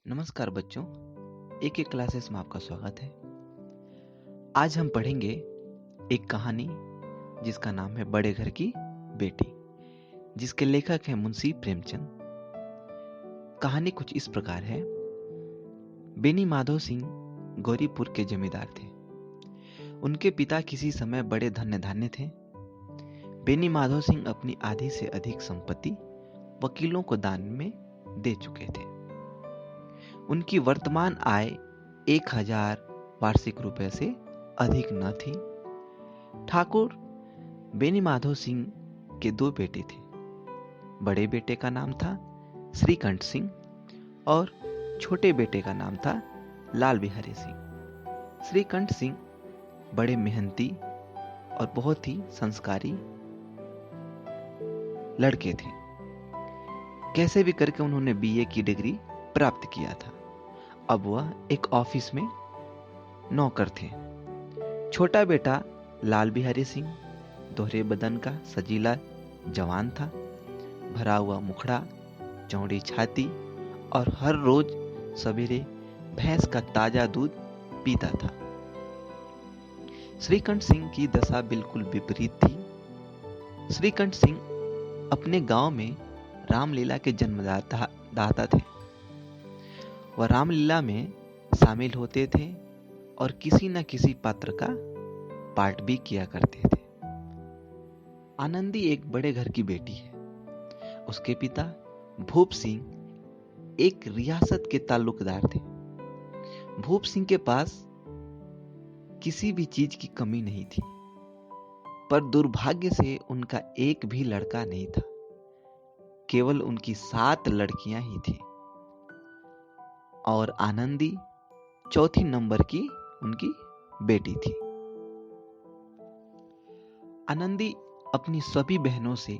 नमस्कार बच्चों, एक क्लासेस में आपका स्वागत है। आज हम पढ़ेंगे एक कहानी जिसका नाम है बड़े घर की बेटी, जिसके लेखक हैं मुंशी प्रेमचंद। कहानी कुछ इस प्रकार है। बेनी माधव सिंह गौरीपुर के जमींदार थे। उनके पिता किसी समय बड़े धन्य धान्य थे। बेनी माधव सिंह अपनी आधी से अधिक संपत्ति वकीलों को दान में दे चुके थे। उनकी वर्तमान आय 1000 वार्षिक रुपए से अधिक न थी। ठाकुर बेनी माधव सिंह के 2 बेटे थे। बड़े बेटे का नाम था श्रीकंठ सिंह और छोटे बेटे का नाम था लाल बिहारी सिंह। श्रीकंठ सिंह बड़े मेहनती और बहुत ही संस्कारी लड़के थे। कैसे भी करके उन्होंने बीए की डिग्री प्राप्त किया था। अब वह एक ऑफिस में नौकर थे। छोटा बेटा लाल बिहारी सिंह दोहरे बदन का सजीला जवान था। भरा हुआ मुखड़ा, चौड़ी छाती और हर रोज सवेरे भैंस का ताजा दूध पीता था। श्रीकंठ सिंह की दशा बिल्कुल विपरीत थी। श्रीकंठ सिंह अपने गांव में रामलीला के जन्मदाता थे। वह रामलीला में शामिल होते थे और किसी न किसी पात्र का पाठ भी किया करते थे। आनंदी एक बड़े घर की बेटी है। उसके पिता भूप सिंह एक रियासत के ताल्लुकदार थे। भूप सिंह के पास किसी भी चीज की कमी नहीं थी, पर दुर्भाग्य से उनका एक भी लड़का नहीं था। केवल उनकी 7 लड़कियां ही थी और आनंदी चौथी नंबर की उनकी बेटी थी। आनंदी अपनी सभी बहनों से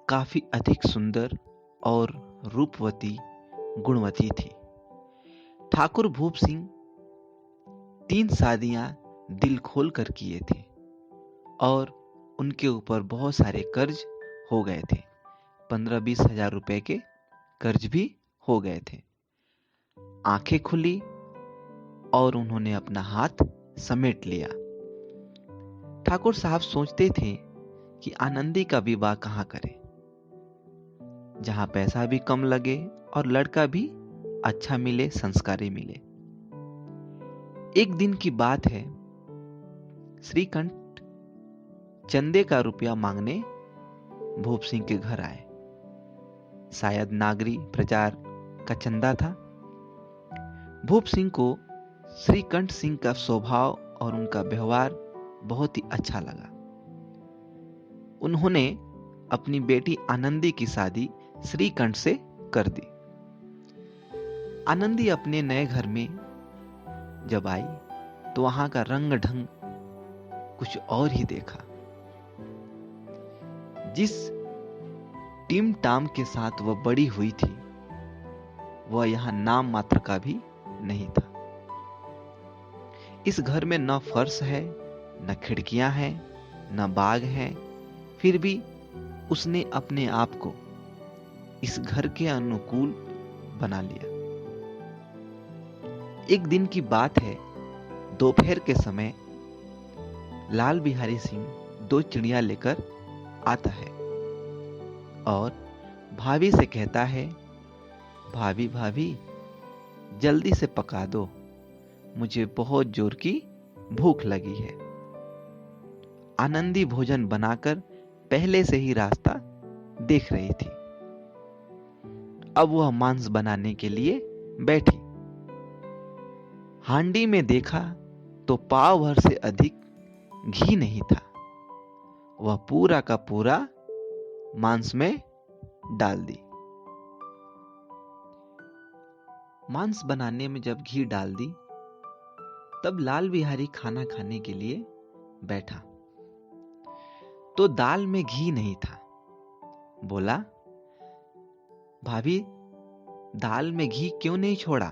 काफी अधिक सुंदर और रूपवती, गुणवती थी। ठाकुर भूप सिंह 3 शादियां दिल खोल कर किए थे और उनके ऊपर बहुत सारे कर्ज हो गए थे। 15-20 हजार रुपए के कर्ज भी हो गए थे। आंखें खुली और उन्होंने अपना हाथ समेट लिया। ठाकुर साहब सोचते थे कि आनंदी का विवाह कहां करें, जहां पैसा भी कम लगे और लड़का भी अच्छा मिले, संस्कारी मिले। एक दिन की बात है, श्रीकंठ चंदे का रुपया मांगने भूप सिंह के घर आए। शायद नागरी प्रचार का चंदा था। भूप सिंह को श्रीकंठ सिंह का स्वभाव और उनका व्यवहार बहुत ही अच्छा लगा। उन्होंने अपनी बेटी आनंदी की शादी श्रीकंठ से कर दी। आनंदी अपने नए घर में जब आई तो वहां का रंग ढंग कुछ और ही देखा। जिस टीम टाम के साथ वह बड़ी हुई थी, वह यहां नाम मात्र का भी नहीं था। इस घर में न फर्श है, न खिड़कियां हैं, न बाग है, फिर भी उसने अपने आप को इस घर के अनुकूल बना लिया। एक दिन की बात है, दोपहर के समय लाल बिहारी सिंह 2 चिड़िया लेकर आता है और भाभी से कहता है, भाभी भाभी जल्दी से पका दो, मुझे बहुत जोर की भूख लगी है। आनंदी भोजन बनाकर पहले से ही रास्ता देख रही थी। अब वह मांस बनाने के लिए बैठी। हांडी में देखा तो पाव भर से अधिक घी नहीं था। वह पूरा का पूरा मांस में डाल दी। मांस बनाने में जब घी डाल दी, तब लाल बिहारी खाना खाने के लिए बैठा तो दाल में घी नहीं था। बोला, भाभी दाल में घी क्यों नहीं छोड़ा?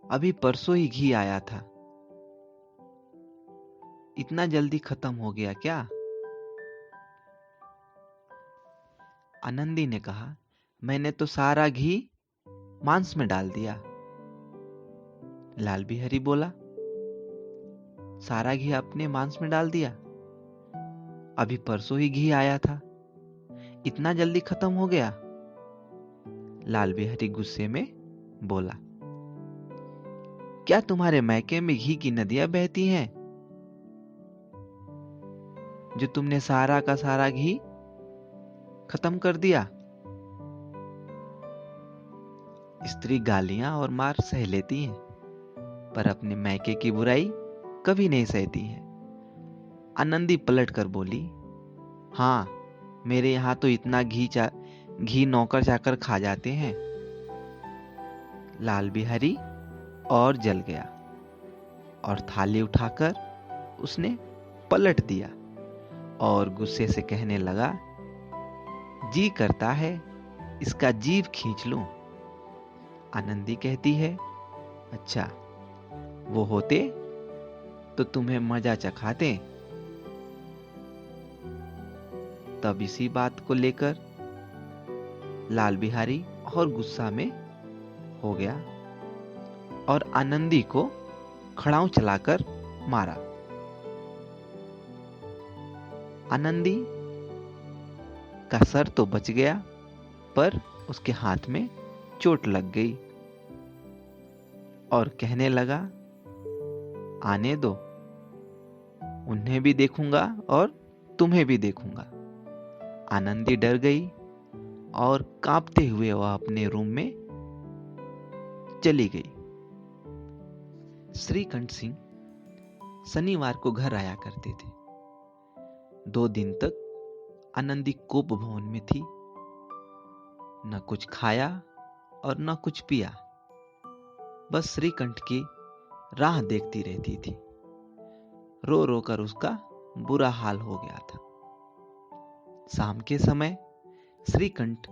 अभी परसों ही घी आया था, इतना जल्दी खत्म हो गया क्या? आनंदी ने कहा, मैंने तो सारा घी मांस में डाल दिया। लाल बिहारी बोला, सारा घी आपने मांस में डाल दिया? अभी परसों ही घी आया था, इतना जल्दी खत्म हो गया? लाल बिहारी गुस्से में बोला, क्या तुम्हारे मैके में घी की नदियां बहती हैं जो तुमने सारा का सारा घी खत्म कर दिया? स्त्री गालियां और मार सह लेती हैं, पर अपने मैके की बुराई कभी नहीं सहती हैं। आनंदी पलट कर बोली, हाँ, मेरे यहां तो इतना घी नौकर चाकर खा जाते हैं। लाल बिहारी और जल गया और थाली उठाकर उसने पलट दिया और गुस्से से कहने लगा, जी करता है इसका जीभ खींच लूं। आनंदी कहती है, अच्छा, वो होते तो तुम्हें मजा चखाते। तब इसी बात को लेकर लाल बिहारी और गुस्सा में हो गया और आनंदी को खड़ाऊ चलाकर मारा। आनंदी का सर तो बच गया, पर उसके हाथ में चोट लग गई और कहने लगा, आने दो, उन्हें भी देखूंगा और तुम्हें भी देखूंगा। आनंदी डर गई और कांपते हुए वह अपने रूम में चली गई। श्रीकंठ सिंह शनिवार को घर आया करते थे। 2 दिन तक आनंदी कोप भवन में थी, न कुछ खाया और न कुछ पिया, बस श्रीकंठ की राह देखती रहती थी। रो रो कर उसका बुरा हाल हो गया था। शाम के समय श्रीकंठ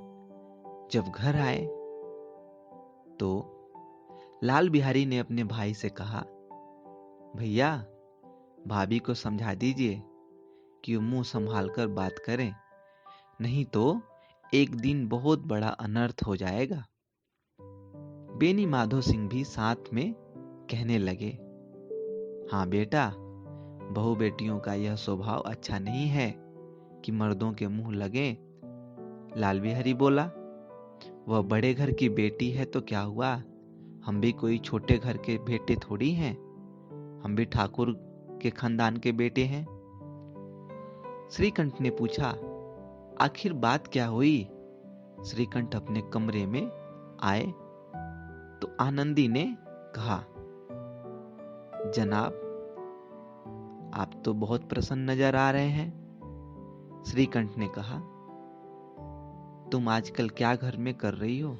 जब घर आए तो लाल बिहारी ने अपने भाई से कहा, भैया, भाभी को समझा दीजिए कि वो मुंह संभाल कर बात करें, नहीं तो एक दिन बहुत बड़ा अनर्थ हो जाएगा। बेनी माधो सिंह भी साथ में कहने लगे, हाँ बेटा, बहू बेटियों का यह स्वभाव अच्छा नहीं है कि मर्दों के मुंह लगे। लाल बिहारी बोला, वह बड़े घर की बेटी है तो क्या हुआ, हम भी कोई छोटे घर के बेटे थोड़ी हैं, हम भी ठाकुर के खानदान के बेटे हैं। श्रीकंठ ने पूछा, आखिर बात क्या हुई? श्रीकंठ अपने कमरे में आए तो आनंदी ने कहा, जनाब, आप तो बहुत प्रसन्न नजर आ रहे हैं। श्रीकंठ ने कहा, तुम आजकल क्या घर में कर रही हो?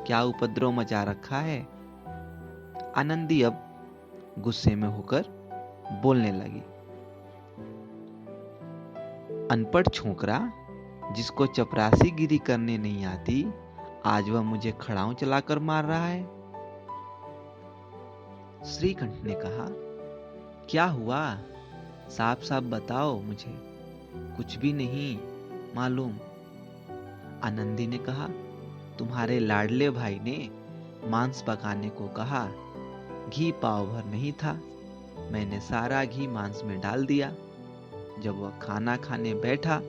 क्या उपद्रव मचा रखा है? आनंदी अब गुस्से में होकर बोलने लगी, अनपढ़ छोकरा जिसको चपरासी गिरी करने नहीं आती, आज वह मुझे खड़ाऊ चलाकर मार रहा है। श्रीकंठ ने कहा, क्या हुआ? साफ साफ बताओ मुझे, कुछ भी नहीं मालूम। आनंदी ने कहा, तुम्हारे लाडले भाई ने मांस पकाने को कहा, घी पाव भर नहीं था, मैंने सारा घी मांस में डाल दिया। जब वह खाना खाने बैठा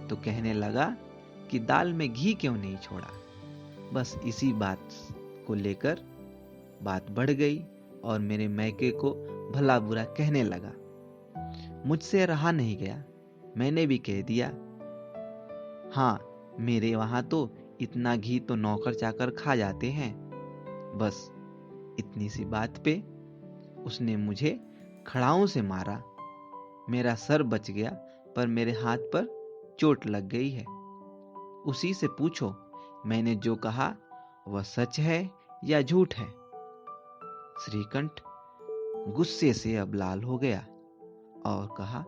तो कहने लगा कि दाल में घी क्यों नहीं छोड़ा। बस इसी बात को लेकर बात बढ़ गई और मेरे मैके को भला बुरा कहने लगा। मुझसे रहा नहीं गया, मैंने भी कह दिया, हाँ, मेरे वहां तो इतना घी तो नौकर चाकर खा जाते हैं। बस इतनी सी बात पे उसने मुझे खड़ाऊ से मारा। मेरा सर बच गया, पर मेरे हाथ पर चोट लग गई है। उसी से पूछो, मैंने जो कहा वह सच है या झूठ है? श्रीकंठ गुस्से से अब लाल हो गया और कहा,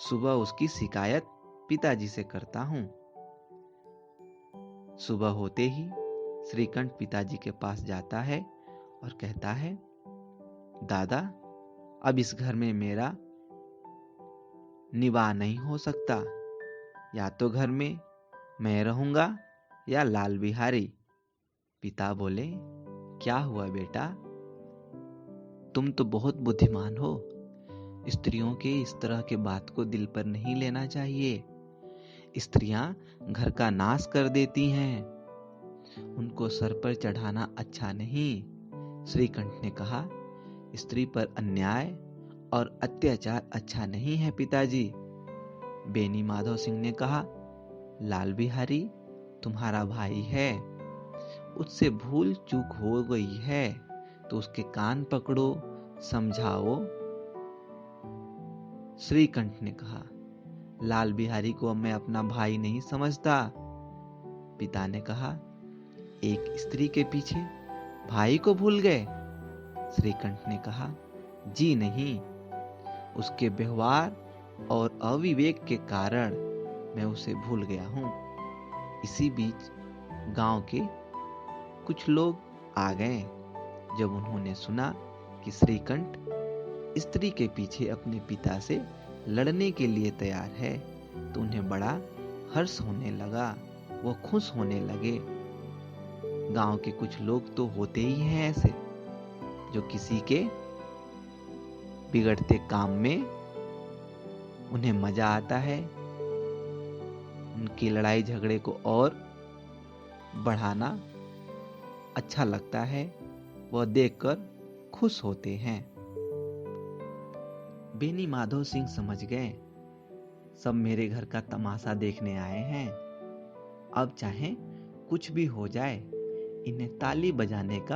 सुबह उसकी शिकायत पिताजी से करता हूं। सुबह होते ही श्रीकंठ पिताजी के पास जाता है और कहता है, दादा, अब इस घर में मेरा निवाह नहीं हो सकता। या तो घर में मैं रहूंगा या लाल बिहारी? पिता बोले, क्या हुआ बेटा? तुम तो बहुत बुद्धिमान हो। स्त्रियों के इस तरह के बात को दिल पर नहीं लेना चाहिए। स्त्रियां घर का नाश कर देती हैं। उनको सर पर चढ़ाना अच्छा नहीं। श्रीकंठ ने कहा, स्त्री पर अन्याय और अत्याचार अच्छा नहीं है पिताजी। बेनी माधव सिंह ने कहा, लाल बिहारी तुम्हारा भाई है, उससे भूल चूक हो गई है तो उसके कान पकड़ो, समझाओ। श्रीकंठ ने कहा, लाल बिहारी को मैं अपना भाई नहीं समझता। पिता ने कहा, एक स्त्री के पीछे भाई को भूल गए? श्रीकंठ ने कहा, जी नहीं, उसके व्यवहार और अविवेक के कारण मैं उसे भूल गया हूं। इसी बीच गांव के कुछ लोग आ गए। जब उन्होंने सुना कि श्रीकंठ स्त्री के पीछे अपने पिता से लड़ने के लिए तैयार है तो उन्हें बड़ा हर्ष होने लगा। वो खुश होने लगे। गांव के कुछ लोग तो होते ही हैं ऐसे, जो किसी के बिगड़ते काम में उन्हें मजा आता है, उनकी लड़ाई झगड़े को और बढ़ाना अच्छा लगता है, वह देखकर खुश होते हैं। बेनी माधव सिंह समझ गए, सब मेरे घर का तमाशा देखने आए हैं। अब चाहे कुछ भी हो जाए, इन्हें ताली बजाने का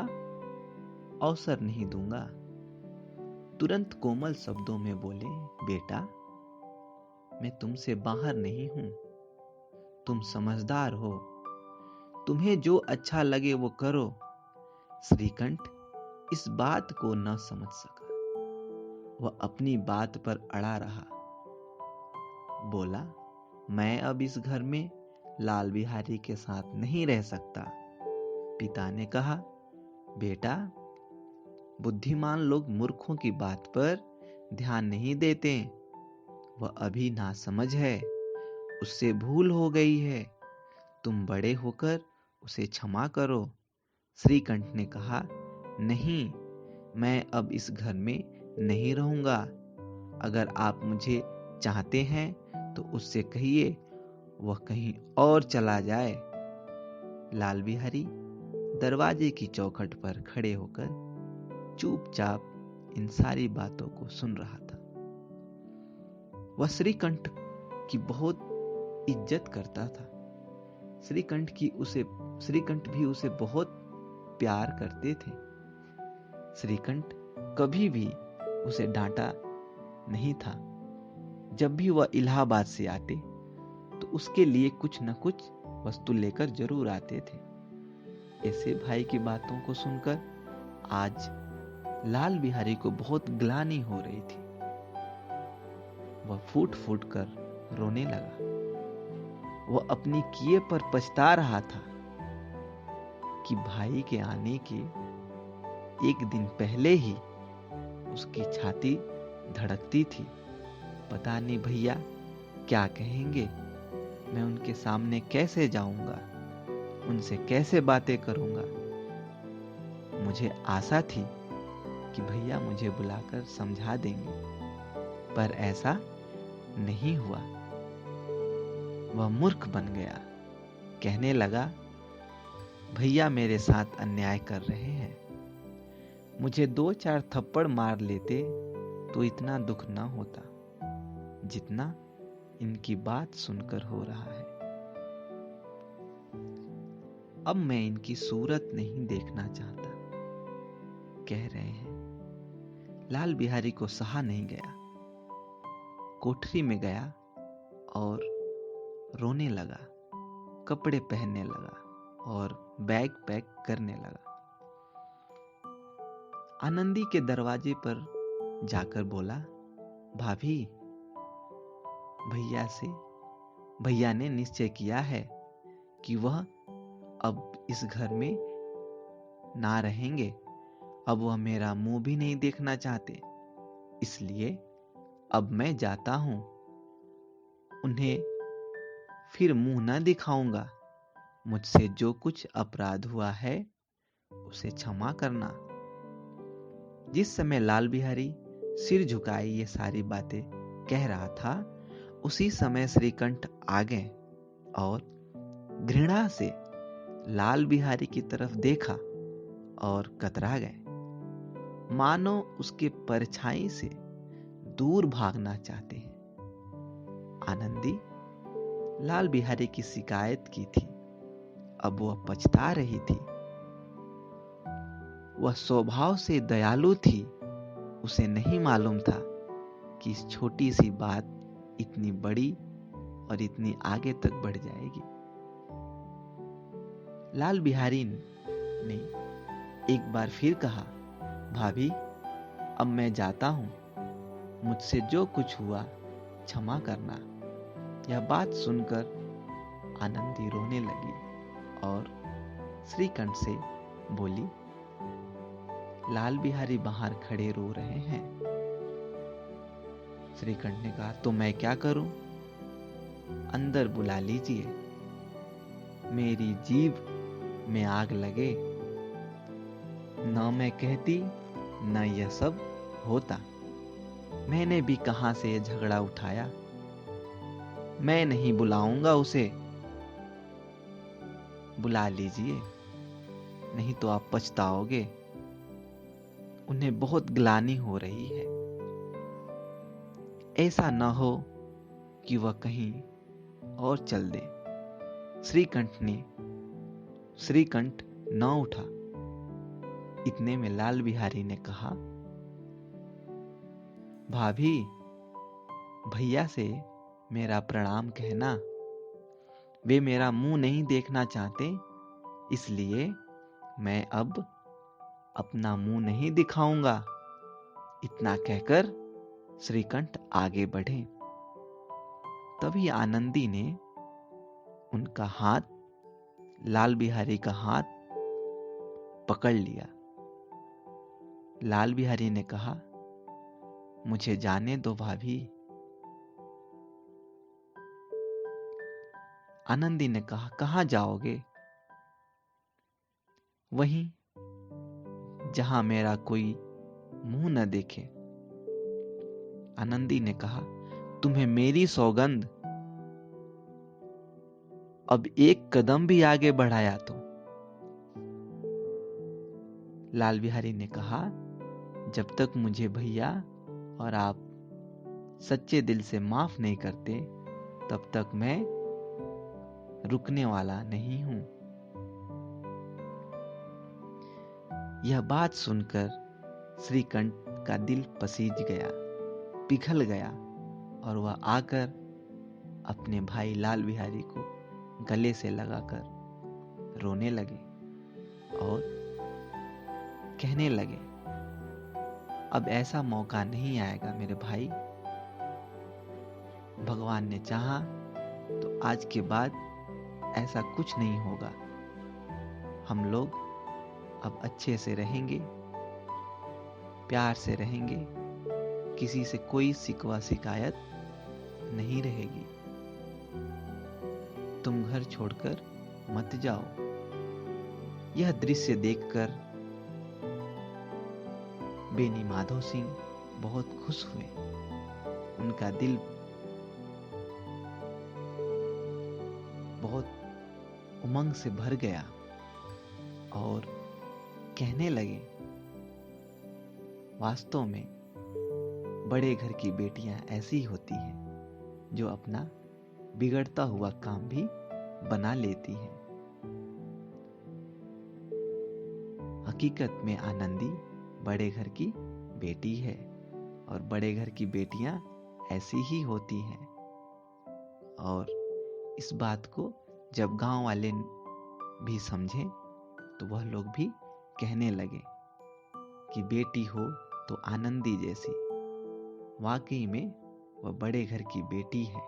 अवसर नहीं दूंगा। तुरंत कोमल शब्दों में बोले, बेटा, मैं तुमसे बाहर नहीं हूं। तुम समझदार हो। तुम्हें जो अच्छा लगे वो करो। श्रीकंठ इस बात को न समझ सका। वह अपनी बात पर अड़ा रहा। बोला, मैं अब इस घर में लाल बिहारी के साथ नहीं रह सकता। पिता ने कहा, बेटा, बुद्धिमान लोग मूर्खों की बात पर ध्यान नहीं देते। वह अभी नासमझ है, उससे भूल हो गई है। तुम बड़े होकर उसे क्षमा करो। श्रीकंठ ने कहा, नहीं, मैं अब इस घर में नहीं रहूंगा। अगर आप मुझे चाहते हैं तो उससे कहिए वह कहीं और चला जाए। लाल बिहारी दरवाजे की चौखट पर खड़े होकर चुपचाप इन सारी बातों को सुन रहा था। वह श्रीकंठ की बहुत इज्जत करता था। श्रीकंठ भी उसे बहुत प्यार करते थे। श्रीकंठ कभी भी उसे डांटा नहीं था। जब भी वह इलाहाबाद से आते तो उसके लिए कुछ न कुछ वस्तु लेकर जरूर आते थे। ऐसे भाई की बातों को सुनकर आज लाल बिहारी को बहुत ग्लानि हो रही थी। वह फूट फूट कर रोने लगा। वह अपनी किए पर पछता रहा था कि भाई के आने के एक दिन पहले ही उसकी छाती धड़कती थी। पता नहीं भैया क्या कहेंगे, मैं उनके सामने कैसे जाऊंगा, उनसे कैसे बातें करूंगा। मुझे आशा थी कि भैया मुझे बुलाकर समझा देंगे, पर ऐसा नहीं हुआ। वह मूर्ख बन गया। कहने लगा, भैया मेरे साथ अन्याय कर रहे हैं। मुझे 2-4 थप्पड़ मार लेते तो इतना दुख न होता जितना इनकी बात सुनकर हो रहा है। अब मैं इनकी सूरत नहीं देखना चाहता, कह रहे हैं। लाल बिहारी को सहा नहीं गया। कोठरी में गया और रोने लगा, कपड़े पहनने लगा और बैग पैक करने लगा। आनंदी के दरवाजे पर जाकर बोला, भाभी, भैया ने निश्चय किया है कि वह अब इस घर में ना रहेंगे। अब वह मेरा मुंह भी नहीं देखना चाहते, इसलिए अब मैं जाता हूं। उन्हें फिर मुंह ना दिखाऊंगा। मुझसे जो कुछ अपराध हुआ है उसे क्षमा करना। जिस समय लाल बिहारी सिर झुकाए ये सारी बातें कह रहा था, उसी समय श्रीकंठ आ गए और घृणा से लाल बिहारी की तरफ देखा और कतरा गए, मानो उसके परछाई से दूर भागना चाहते हैं। आनंदी लाल बिहारी की शिकायत की थी, अब वह पछता रही थी। वह स्वभाव से दयालु थी, उसे नहीं मालूम था कि इस छोटी सी बात इतनी बड़ी और इतनी आगे तक बढ़ जाएगी। लाल बिहारी ने एक बार फिर कहा, भाभी, अब मैं जाता हूं, मुझसे जो कुछ हुआ क्षमा करना। यह बात सुनकर आनंदी रोने लगी और श्रीकंठ से बोली, लाल बिहारी बाहर खड़े रो रहे हैं। श्रीकंठ ने कहा, तो मैं क्या करूं? अंदर बुला लीजिए, मेरी जीभ में आग लगे, न मैं कहती न यह सब होता। मैंने भी कहां से यह झगड़ा उठाया। मैं नहीं बुलाऊंगा उसे। बुला लीजिए, नहीं तो आप पछताओगे। उन्हें बहुत ग्लानि हो रही है। ऐसा न हो कि वह कहीं और चल दे। श्रीकंठ न उठा। इतने में लाल बिहारी ने कहा, भाभी, भैया से मेरा प्रणाम कहना। वे मेरा मुंह नहीं देखना चाहते, इसलिए मैं अब अपना मुंह नहीं दिखाऊंगा। इतना कहकर श्रीकंठ आगे बढ़े। तभी आनंदी ने उनका हाथ, लाल बिहारी का हाथ पकड़ लिया। लाल बिहारी ने कहा, मुझे जाने दो भाभी। आनंदी ने कहा, कहां जाओगे? वहीं जहां मेरा कोई मुंह न देखे। आनंदी ने कहा, तुम्हें मेरी सौगंध, अब एक कदम भी आगे बढ़ाया तो। लाल बिहारी ने कहा, जब तक मुझे भैया और आप सच्चे दिल से माफ नहीं करते, तब तक मैं रुकने वाला नहीं हूं। यह बात सुनकर श्रीकंठ का दिल पसीज गया, पिघल गया और वह आकर अपने भाई लाल बिहारी को गले से लगाकर रोने लगे और कहने लगे, अब ऐसा मौका नहीं आएगा मेरे भाई। भगवान ने चाहा तो आज के बाद ऐसा कुछ नहीं होगा। हम लोग अब अच्छे से रहेंगे, प्यार से रहेंगे, किसी से कोई शिकवा शिकायत नहीं रहेगी। तुम घर छोड़कर मत जाओ। यह दृश्य देखकर बेनी माधो सिंह बहुत खुश हुए। उनका दिल बहुत उमंग से भर गया और कहने लगे, वास्तव में बड़े घर की बेटियां ऐसी होती हैं जो अपना बिगड़ता हुआ काम भी बना लेती हैं। हकीकत में आनंदी बड़े घर की बेटी है और बड़े घर की बेटियां ऐसी ही होती हैं। और इस बात को जब गांव वाले भी समझे तो वह लोग भी कहने लगे कि बेटी हो तो आनंदी जैसी। वाकई में वह बड़े घर की बेटी है।